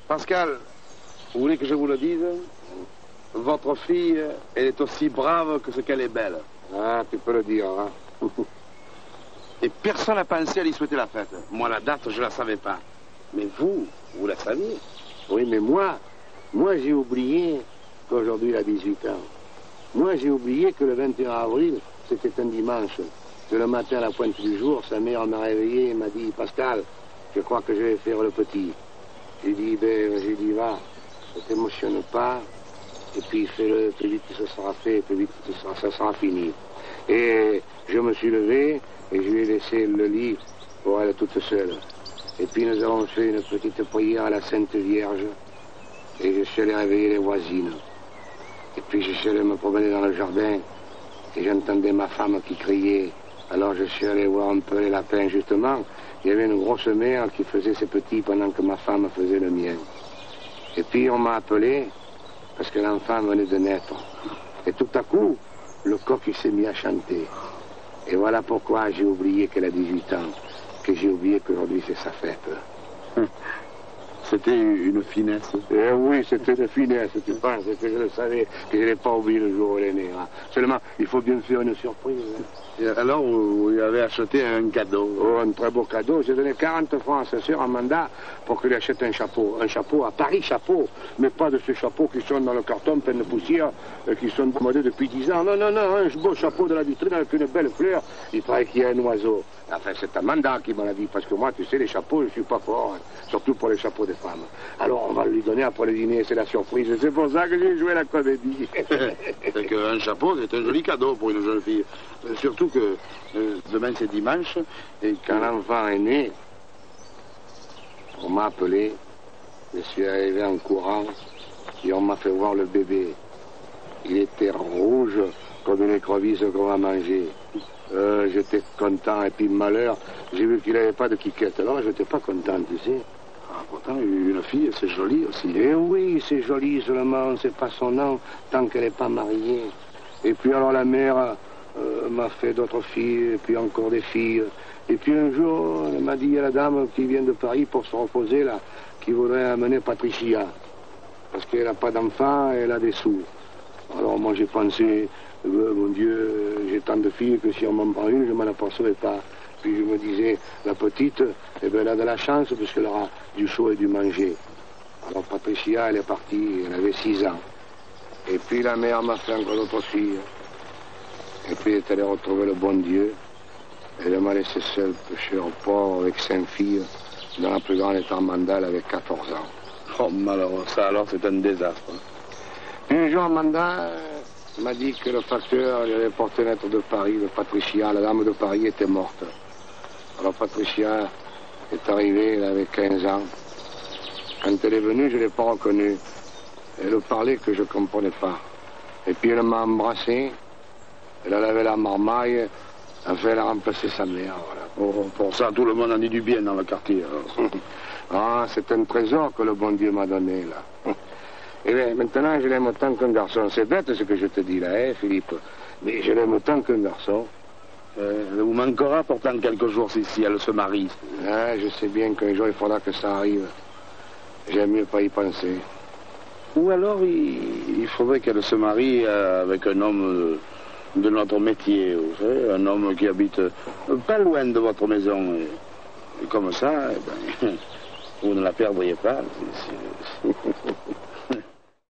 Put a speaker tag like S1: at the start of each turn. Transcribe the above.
S1: Pascal, vous voulez que je vous le dise? Votre fille, elle est aussi brave que ce qu'elle est belle.
S2: Ah, tu peux le dire, hein.
S1: Et personne n'a pensé à lui souhaiter la fête. Moi, la date, je la savais pas. Mais vous la saviez.
S2: Oui, mais moi j'ai oublié qu'aujourd'hui, il a 18 ans. Moi, j'ai oublié que le 21 avril, c'était un dimanche. Que le matin, à la pointe du jour, sa mère m'a réveillé et m'a dit, Pascal, je crois que je vais faire le petit. J'ai dit, va, ne t'émotionne pas, et puis fais-le, plus vite ce sera fait, plus vite ça sera fini. Et je me suis levé, et je lui ai laissé le lit pour elle toute seule. Et puis nous avons fait une petite prière à la Sainte Vierge, et je suis allé réveiller les voisines. Et puis je suis allé me promener dans le jardin, et j'entendais ma femme qui criait. Alors je suis allé voir un peu les lapins, justement. Il y avait une grosse mère qui faisait ses petits pendant que ma femme faisait le mien. Et puis on m'a appelé, parce que l'enfant venait de naître. Et tout à coup, le coq il s'est mis à chanter. Et voilà pourquoi j'ai oublié qu'elle a 18 ans, que j'ai oublié qu'aujourd'hui c'est sa fête.
S1: C'était une finesse.
S2: Eh oui, c'était une finesse, tu penses que je le savais, que je ne l'ai pas oublié le jour où elle est née. Hein. Seulement, il faut bien faire une surprise. Hein.
S1: Et alors, vous lui avez acheté un cadeau?
S2: Oh, un très beau cadeau. J'ai donné 40 francs à sa sœur en mandat pour qu'elle achète un chapeau. Un chapeau à Paris chapeau, mais pas de ces chapeaux qui sont dans le carton plein de poussière, qui sont commandés depuis 10 ans. Non, non, non, un beau chapeau de la vitrine avec une belle fleur. Il paraît qu'il y a un oiseau. Enfin, c'est un mandat qui me l'a dit, parce que moi, tu sais, les chapeaux, je suis pas fort, hein, surtout pour les chapeaux des femmes. Alors, on va lui donner après le dîner, c'est la surprise. C'est pour ça que j'ai joué la comédie.
S1: C'est qu'un chapeau, c'est un joli cadeau pour une jeune fille. Surtout que demain, c'est dimanche, et
S2: quand l'enfant est né, on m'a appelé, je suis arrivé en courant, et on m'a fait voir le bébé. Il était rouge comme une écrevisse qu'on va manger. J'étais content, et puis malheur, j'ai vu qu'il n'avait pas de quiquette. Alors j'étais pas content, tu sais.
S1: Ah, pourtant, une fille, c'est joli aussi.
S2: Eh oui, c'est joli, seulement on ne sait pas son nom tant qu'elle n'est pas mariée. Et puis alors la mère m'a fait d'autres filles, et puis encore des filles. Et puis un jour, elle m'a dit, il y a la dame qui vient de Paris pour se reposer, là, qui voudrait amener Patricia. Parce qu'elle n'a pas d'enfant, elle a des sous. Alors moi j'ai pensé, mon Dieu, j'ai tant de filles que si on m'en prend une, je ne m'en apercevais pas. Puis je me disais, la petite, eh ben, elle a de la chance parce qu'elle aura du chaud et du manger. Alors Patricia, elle est partie, elle avait 6 ans. Et puis la mère m'a fait encore d'autres filles. Et puis elle est allée retrouver le bon Dieu. Elle m'a laissé seul pêcher au port avec 5 filles, dans la plus grande étant Mandal avec 14 ans.
S1: Oh, malheureux, ça alors c'est un désastre.
S2: Un jour, Amanda m'a dit que le facteur lui avait porté une lettre de Paris, de Patricia. La dame de Paris était morte. Alors Patricia est arrivée, elle avait 15 ans. Quand elle est venue, je ne l'ai pas reconnue. Elle parlait que je ne comprenais pas. Et puis elle m'a embrassé. Elle avait la marmaille. Enfin, elle a remplacé sa mère. Voilà.
S1: Oh, pour ça, tout le monde en dit du bien dans le quartier.
S2: Ah, c'est un trésor que le bon Dieu m'a donné, là. Et bien, maintenant, je l'aime autant qu'un garçon. C'est bête ce que je te dis là, hein, Philippe. Mais je l'aime autant qu'un garçon.
S1: Elle vous manquera pourtant quelques jours si elle se marie.
S2: Ah, je sais bien qu'un jour, il faudra que ça arrive. J'aime mieux pas y penser.
S1: Ou alors, il faudrait qu'elle se marie avec un homme de notre métier, vous savez, un homme qui habite pas loin de votre maison. Et comme ça, eh ben, vous ne la perdriez pas.